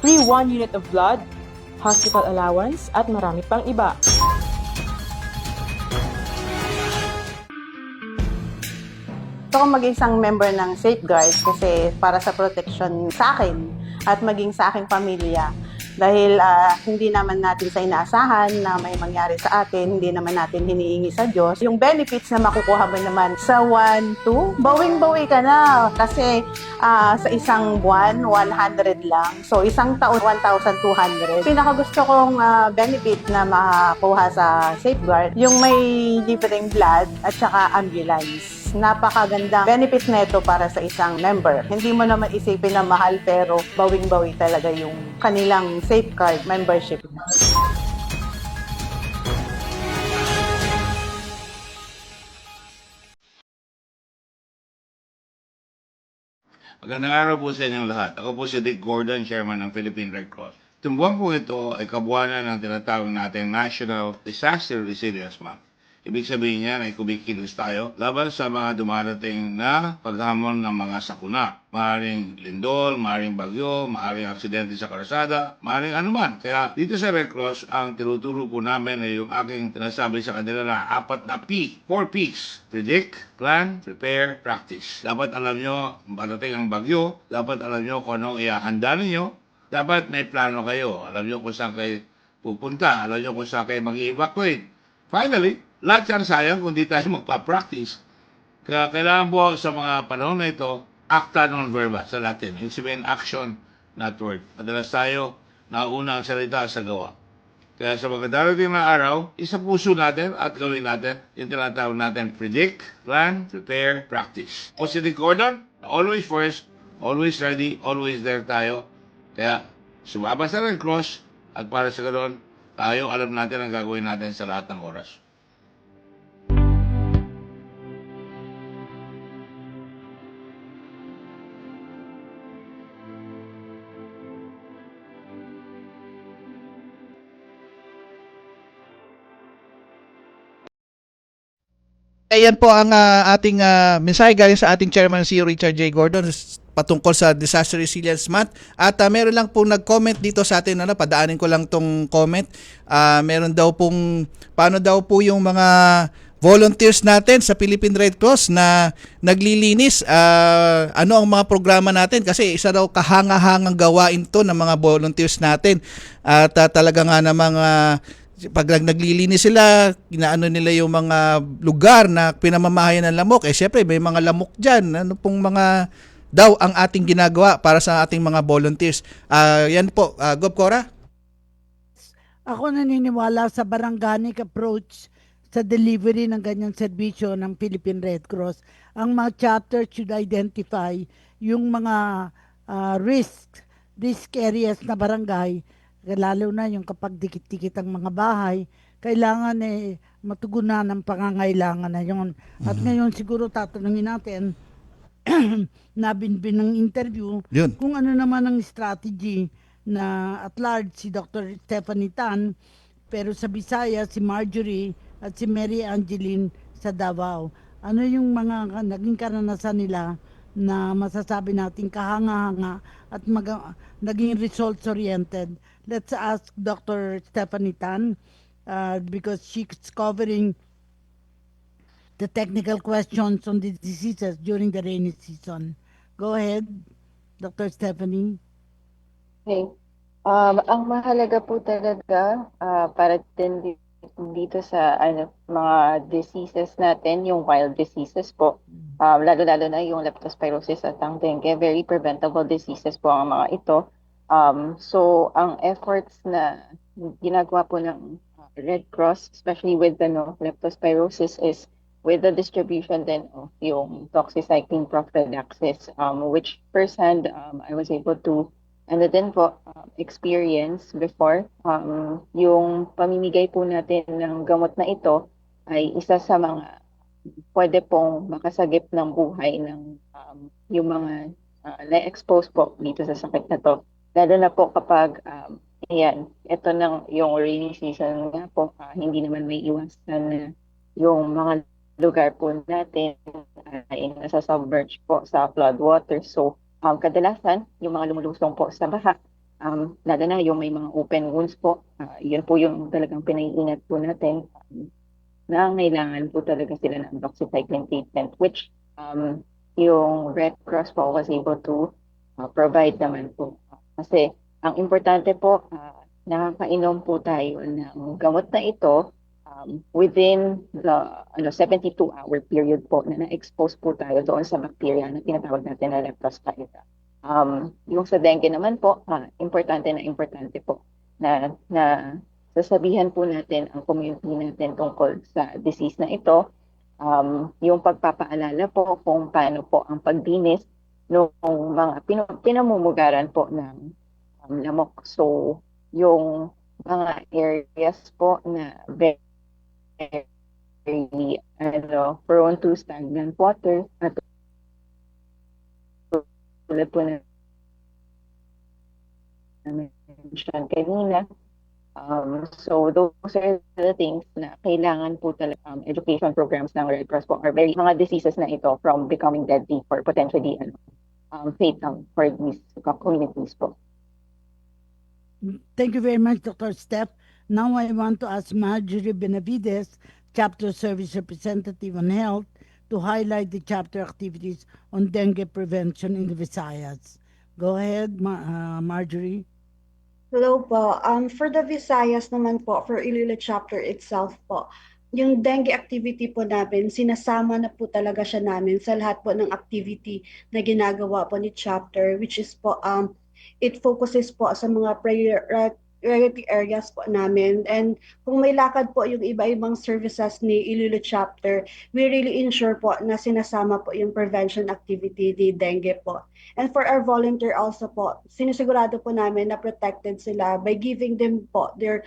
free 1 unit of blood, hospital allowance at marami pang iba. Gusto ko maging isang member ng Safeguard kasi para sa protection sa akin at maging sa aking pamilya. Dahil hindi naman natin sa inaasahan na may mangyari sa atin, hindi naman natin hinihingi sa Diyos. Yung benefits na makukuha mo naman sa 1, 2, bawing-bawi ka na. Kasi sa isang buwan, 100 lang. So isang taon, 1,200. Pinakagusto kong benefit na makuha sa Safeguard, yung may libreng blood at saka ambulance. Napakagandang benefit nito para sa isang member. Hindi mo naman isipin na mahal pero bawing-bawi talaga yung kanilang Safeguard membership. Magandang araw po sa inyong lahat. Ako po si Dick Gordon, Chairman ng Philippine Red Cross. Itong buwan po ito ay kabuuan ng tinatawag natin National Disaster Resilience Month. Ibig sabihin niya ay kumikilos tayo laban sa mga dumarating na paghamon ng mga sakuna. Maaaring lindol, maaaring bagyo, maaaring aksidente sa karsada, maaaring anuman. Kaya dito sa Red Cross, ang tinuturo po namin ay yung aking tinasabi sa kanila na 4 na P, 4 Ps. Predict, Plan, Prepare, Practice. Dapat alam nyo, parating ang bagyo, dapat alam nyo kung anong ihahanda ninyo, dapat may plano kayo. Alam nyo kung saan kayo pupunta, alam nyo kung saan kayo mag-evacuate. Finally, lahat yan sayang kung di tayo magpa-practice. Kaya kailangan po sa mga panahon na ito, acta non verba sa Latin. Ibig sabihin, action, not word. Madalas tayo, nauna ang salita sa gawa. Kaya sa mga darating na araw, isa puso natin at gawin natin yung tinatawag natin predict, plan, prepare, practice. O si Dick Gordon, always first, always ready, always there tayo. Kaya sumama sa Red Cross at para sa ganoon, tayo alam natin ang gagawin natin sa lahat ng oras. Ayan po ang ating mensahe galing sa ating chairman si Richard J. Gordon patungkol sa Disaster Resilience Month. At meron lang pong nag-comment dito sa atin, padaanin ko lang tong comment. Meron daw pong, paano daw po yung mga volunteers natin sa Philippine Red Cross na naglilinis, ano ang mga programa natin, kasi isa daw kahanga-hangang gawain to ng mga volunteers natin. At talaga nga na mga pag naglilinis sila, inaano nila yung mga lugar na pinamamahayan ng lamok. Syempre, may mga lamok dyan. Ano pong mga daw ang ating ginagawa para sa ating mga volunteers. Yan po, Gob Cora? Ako naniniwala sa barangganic approach sa delivery ng ganyang serbisyo ng Philippine Red Cross. Ang mga chapter should identify yung mga risk areas na barangay, lalo na yung kapag dikit-dikit ang mga bahay, kailangan matugunan ang pangangailangan na yun. At ngayon siguro tatanungin natin, nabinbin ng interview, kung ano naman ang strategy na at large si Dr. Stephanie Tan, pero sa Bisaya si Marjorie at si Mary Angeline sa Davao. Ano yung mga naging karanasan nila na masasabi natin kahanga-hanga at naging results-oriented? Let's ask Dr. Stephanie Tan because she's covering the technical questions on the diseases during the rainy season. Go ahead, Dr. Stephanie. Okay. Ang mahalaga po talaga para dito sa mga diseases natin, yung wild diseases po, lalo-lalo na yung leptospirosis at ang dengue, very preventable diseases po ang mga ito. So, ang efforts na ginagawa po ng Red Cross, especially with leptospirosis, is with the distribution then of yung doxycycline prophylaxis, which firsthand I was able to din po experience before. Yung pamimigay po natin ng gamot na ito ay isa sa mga pwede pong makasagip ng buhay ng yung mga na-expose po dito sa sakit na to. Lalo na po kapag ito nang yung rainy season nga po, hindi naman may iwasan na yung mga lugar po natin ay nasa submerge po sa flood water. So, kadalasan, yung mga lumulusong po sa baha, lalo na yung may mga open wounds po, yun po yung talagang pinaiingat po natin. Nangangailangan po talaga sila ng doxycycline treatment, which yung Red Cross po was able to provide naman po. Kasi ang importante po, nakakainom po tayo ng gamot na ito within the 72-hour period po na na-expose po tayo doon sa bacteria na tinatawag natin na leptospira. Yung sa dengue naman po, importante po na sasabihan po natin ang community natin tungkol sa disease na ito, yung pagpapaalala po kung paano po ang pagdinis ng mga pinamumugaran po ng lamok. So, yung mga areas po na very prone to stagnant water, at tulad po na mention kanina. So those are the things na kailangan po talaga education programs ng Red Cross po are very mga diseases na ito from becoming deadly or potentially fatal for these communities po. Thank you very much, Dr. Steph. Now I want to ask Marjorie Benavides, Chapter Service Representative on Health, to highlight the chapter activities on dengue prevention in the Visayas. Go ahead, Marjorie. Hello po. For the Visayas naman po, for Iloilo chapter itself po, yung dengue activity po namin, sinasama na po talaga siya namin sa lahat po ng activity na ginagawa po ni chapter, which is po, it focuses po sa mga priority areas po namin. And kung may lakad po yung iba-ibang services ni Iloilo chapter, we really ensure po na sinasama po yung prevention activity ni dengue po. And for our volunteer also po, sinisigurado po namin na protected sila by giving them po their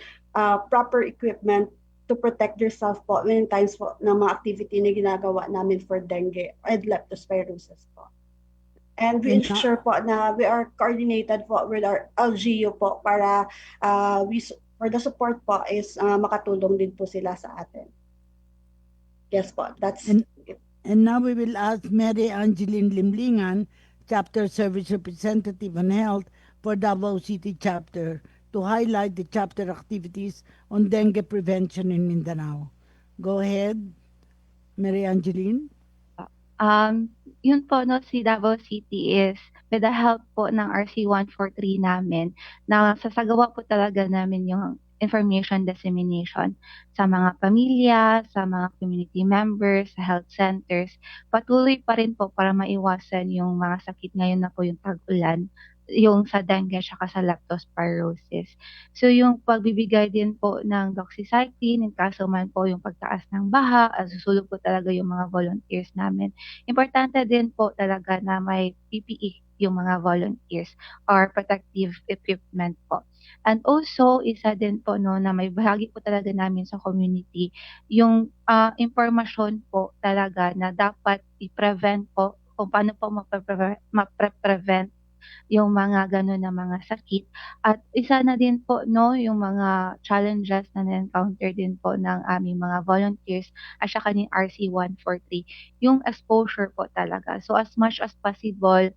proper equipment to protect themselves po when times po ng mga activity na ginagawa namin for dengue and leptospirosis po. And we ensure po na we are coordinated po with our LGU po para for the support po is makatulong din po sila sa atin. Yes po, that's it. And now we will ask Mary Angeline Limlingan, Chapter Service Representative on Health for Davao City Chapter, to highlight the chapter activities on dengue prevention in Mindanao. Go ahead, Mary Angeline. Yun po, no, si Davao City is with the help po ng RC143 namin, na sasagawa po talaga namin yung information dissemination sa mga pamilya, sa mga community members, sa health centers. Patuloy pa rin po para maiwasan yung mga sakit ngayon na po yung tag-ulan, yung sa dengue at sa leptospirosis. So yung pagbibigay din po ng doxycycline, in kaso man po yung pagtaas ng baha, susulog po talaga yung mga volunteers namin. Importante din po talaga na may PPE yung mga volunteers or protective equipment po. And also, isa din po no, na may bahagi po talaga namin sa community, yung impormasyon po talaga na dapat i-prevent po kung paano po ma-prevent yung mga ganun na mga sakit. At isa na din po no, yung mga challenges na na-encounter din po ng aming mga volunteers at saka ni RC143, yung exposure po talaga. So as much as possible,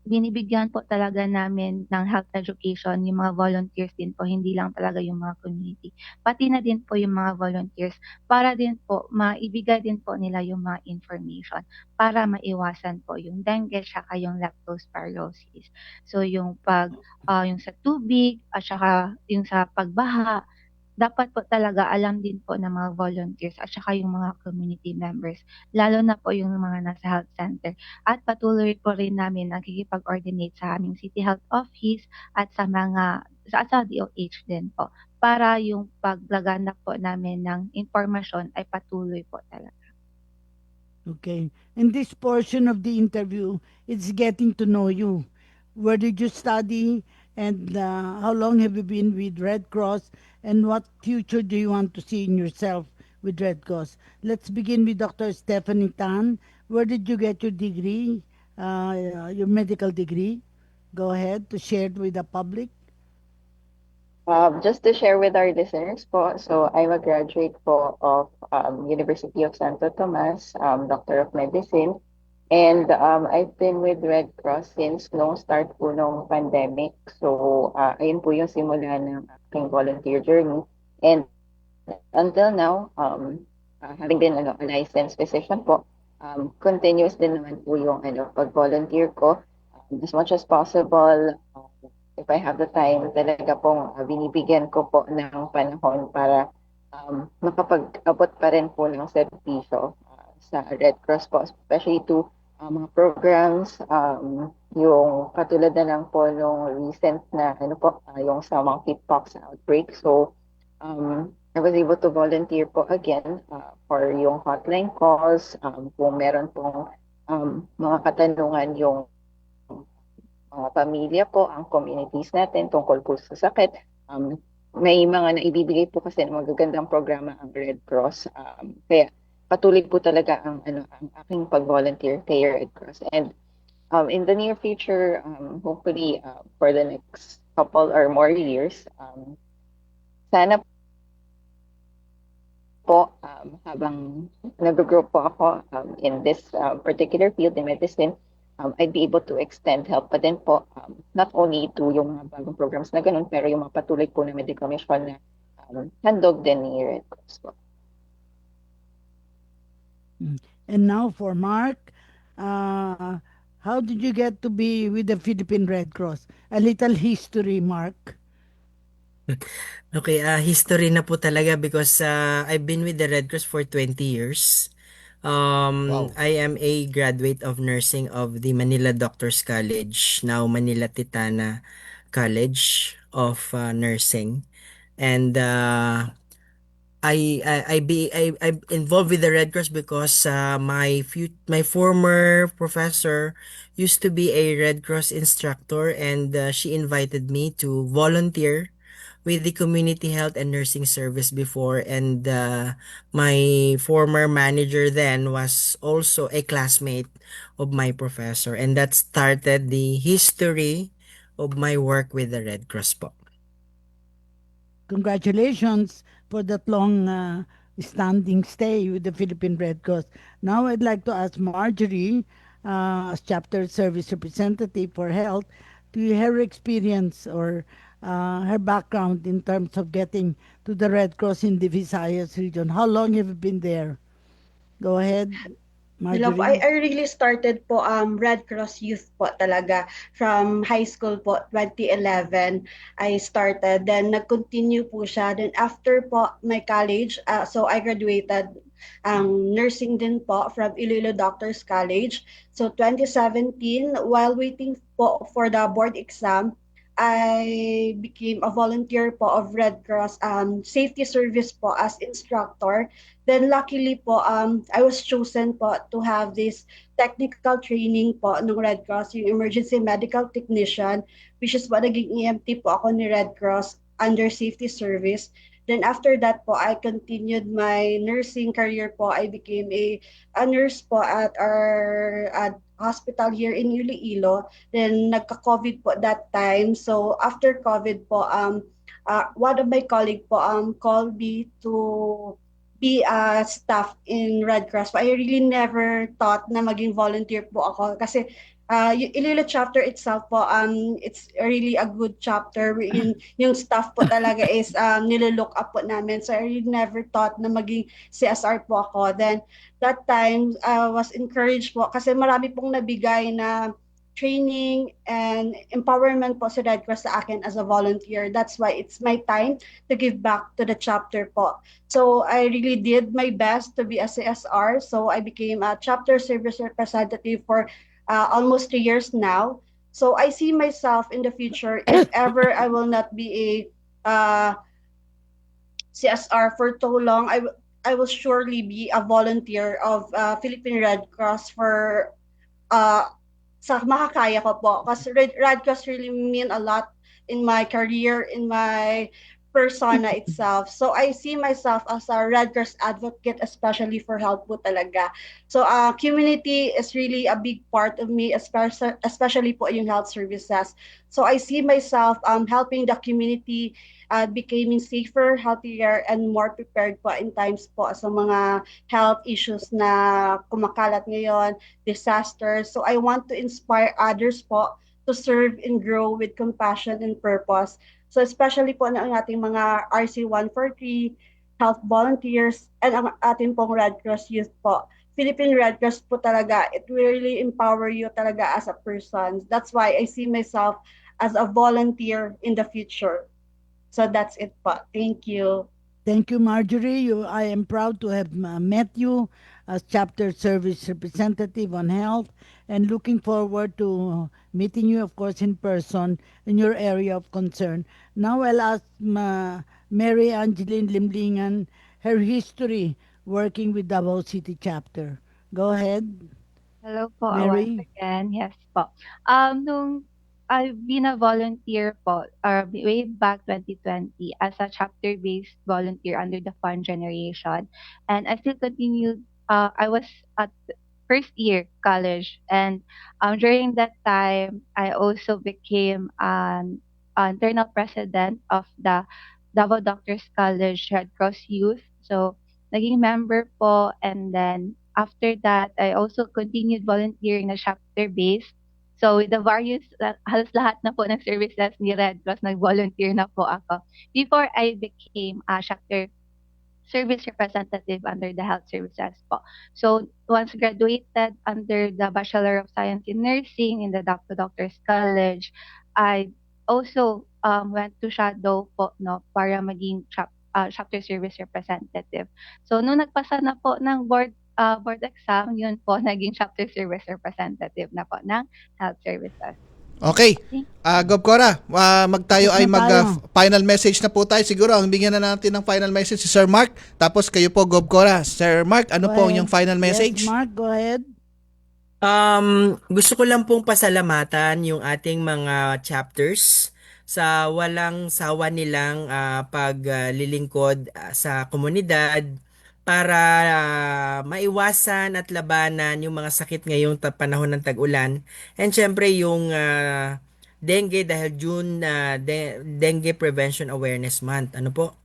binibigyan po talaga namin ng health education yung mga volunteers din po, hindi lang talaga yung mga community. Pati na din po yung mga volunteers para din po maibigay din po nila yung mga information para maiwasan po yung dengue saka yung leptospirosis. So yung yung sa tubig at saka yung sa pagbaha, dapat po talaga alam din po ng mga volunteers at saka yung mga community members, lalo na po yung mga nasa health center. At patuloy po rin namin nakikipag-coordinate sa aming City Health Office at sa mga sa DOH din po para yung paglaganap po namin ng impormasyon ay patuloy po talaga. Okay. In this portion of the interview, it's getting to know you. Where did you study and how long have you been with Red Cross and what future do you want to see in yourself with Red Cross? Let's begin with Dr. Stephanie Tan. Where did you get your degree, your medical degree? Go ahead to share it with the public. Just to share with our listeners po, so I'm a graduate po of University of Santo Tomas, Doctor of Medicine. And I've been with Red Cross since nung start po nung pandemic. So ayun po yung simula ng aking volunteer journey. And until now, having been a licensed physician po, continuous din naman po yung pag-volunteer ko. As much as possible, if I have the time, talaga pong binibigyan ko po ng panahon para makapag-abot pa rin po ng serbisyo sa Red Cross po, especially to mga programs, yung katulad na lang po yung recent na yung sa monkeypox outbreak. So, I was able to volunteer po again for yung hotline calls, kung meron pong mga katanungan yung mga pamilya po, ang communities natin tungkol po sa sakit. May mga naibibigay po kasi ng magagandang programa ang Red Cross. Kaya patuloy po talaga ang aking pag-volunteer kay Red Cross. And in the near future, hopefully for the next couple or more years, sana po habang nag-grow po ako in this particular field in medicine, I'd be able to extend help pa din po, not only to yung mga bagong programs na ganun, pero yung mga patuloy po na medical mission na handog din ni Red Cross po. And now for Mark, how did you get to be with the Philippine Red Cross? A little history, Mark. Okay, history na po talaga because I've been with the Red Cross for 20 years. I am a graduate of nursing of the Manila Doctors College, now Manila Titana College of Nursing, and I'm involved with the Red Cross because my former professor used to be a Red Cross instructor, and she invited me to volunteer with the community health and nursing service before, and my former manager then was also a classmate of my professor, and that started the history of my work with the Red Cross po. Congratulations for that long standing stay with the Philippine Red Cross. Now I'd like to ask Marjorie, as chapter service representative for health, to her experience or her background in terms of getting to the Red Cross in the Visayas region. How long have you been there? Go ahead, Marjorie. I really started po Red Cross Youth po talaga from high school po 2011 I started, then nag-continue po siya, then after po my college, so I graduated nursing din po from Iloilo Doctors College. So 2017, while waiting po for the board exam, I became a volunteer po of Red Cross safety service po as instructor. Then luckily po, I was chosen po to have this technical training po ng Red Cross, yung emergency medical technician, which is po naging EMT po ako ni Red Cross under safety service. Then after that po, I continued my nursing career po. I became a nurse po at our hospital here in Iloilo. Then nagka-COVID po that time. So after COVID po, one of my colleague po called me to be a staff in Red Cross. I really never thought na maging volunteer po ako kasi yung Iloilo chapter itself po, it's really a good chapter wherein yung staff po talaga is nililook up po namin. So I really never thought na maging CSR po ako. Then that time, I was encouraged po kasi marami pong nabigay na training and empowerment po si Red Cross sa akin as a volunteer. That's why it's my time to give back to the chapter po. So I really did my best to be a CSR. So I became a chapter service representative for almost 3 years now. So I see myself in the future, if ever I will not be a CSR for too long, I will surely be a volunteer of Philippine Red Cross for sa makakaya ko po. Kasi Red Cross really mean a lot in my career, in my persona itself. So I see myself as a Red Cross advocate, especially for health po talaga. So community is really a big part of me, especially po yung health services. So I see myself helping the community becoming safer, healthier, and more prepared po in times po sa mga health issues na kumakalat ngayon, disasters. So I want to inspire others po to serve and grow with compassion and purpose. So especially po ng ating mga RC-143, health volunteers, and ang ating pong Red Cross youth po. Philippine Red Cross po talaga, it will really empower you talaga as a person. That's why I see myself as a volunteer in the future. So that's it po. Thank you. Thank you, Marjorie. I am proud to have met you as chapter service representative on health and looking forward to meeting you, of course, in person in your area of concern. Now I'll ask Mary Angeline Limlingan her history working with Davao City chapter. Go ahead. Hello po, Mary. once again. Yes po. Nung I've been a volunteer po, way back 2020 as a chapter-based volunteer under the Fund Generation. And I still continued, I was at first year college. And during that time, I also became an internal president of the Davao Doctors College Red Cross Youth. So, naging member po. And then after that, I also continued volunteering na chapter-based. So with the various, halos lahat na po ng services ni Red Cross, nag-volunteer na po ako. Before I became a chapter service representative under the health services po. So once graduated under the Bachelor of Science in Nursing in the Doctors College, I also went to shadow po para maging chapter service representative. So nung nagpasa na po ng board exam, yun po, naging chapter service representative na po ng health services. Okay. Gob Cora, magtayo ay final message na po tayo. Siguro, ang bigyan na natin ng final message si Sir Mark. Tapos kayo po, Gob Cora. Sir Mark, ano po yung final message? Yes, Mark, go ahead. Gusto ko lang pong pasalamatan yung ating mga chapters sa walang sawa nilang paglilingkod sa komunidad, para maiwasan at labanan yung mga sakit ngayong panahon ng tag-ulan. And syempre yung dengue dahil June Dengue Prevention Awareness Month. Ano po?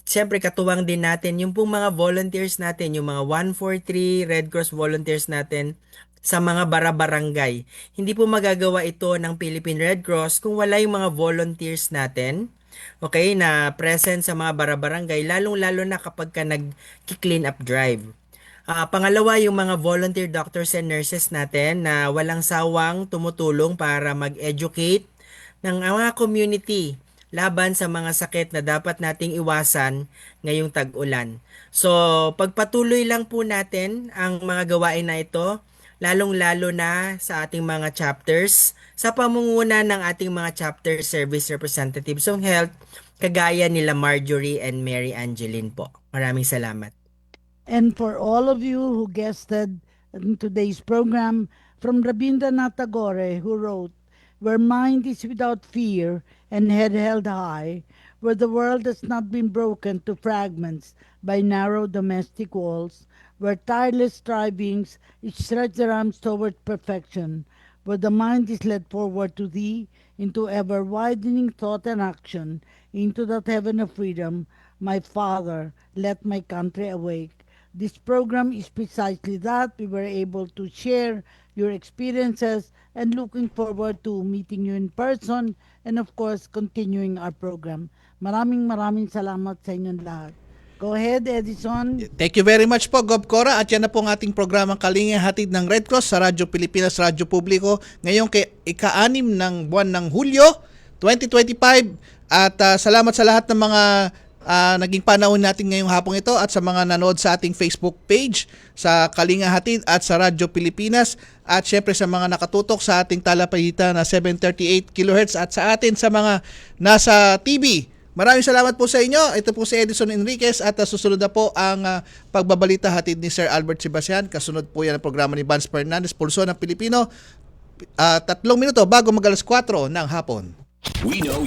Syempre katuwang din natin yung pong mga volunteers natin, yung mga 143 Red Cross volunteers natin sa mga bara-barangay. Hindi po magagawa ito ng Philippine Red Cross kung wala yung mga volunteers natin, okay, na present sa mga bara-barangay, lalong-lalo na kapag ka nag-clean up drive. Pangalawa, yung mga volunteer doctors and nurses natin na walang sawang tumutulong para mag-educate ng mga community laban sa mga sakit na dapat nating iwasan ngayong tag-ulan. So, pagpatuloy lang po natin ang mga gawain na ito, lalong-lalo na sa ating mga chapters, sa pamunguna ng ating mga chapter service representatives ng health, kagaya nila Marjorie and Mary Angeline po. Maraming salamat. And for all of you who guested in today's program, from Rabindranath Tagore, who wrote, "Where mind is without fear and head held high, where the world has not been broken to fragments by narrow domestic walls, where tireless strivings each stretch their arms toward perfection, where the mind is led forward to thee, into ever-widening thought and action, into that heaven of freedom, my Father, let my country awake." This program is precisely that. We were able to share your experiences and looking forward to meeting you in person and of course continuing our program. Maraming salamat sa inyong lahat. Go ahead, Edison. Thank you very much po, Gob Cora. At yan na po ang ating programang Kalinga Hatid ng Red Cross sa Radyo Pilipinas, Radyo Publiko. Ngayong ika-6 ng buwan ng Hulyo, 2025. At salamat sa lahat ng mga naging panahon natin ngayong hapong ito at sa mga nanood sa ating Facebook page sa Kalinga Hatid at sa Radyo Pilipinas. At syempre sa mga nakatutok sa ating talapahita na 738 kHz at sa atin sa mga nasa TV. Maraming salamat po sa inyo. Ito po si Edison Enriquez at susunod na po ang pagbabalita hatid ni Sir Albert Sebastian. Kasunod po yan ang programa ni Vance Fernandez, Pulso ng Pilipino. 3 minuto bago mag-4 ng hapon. We know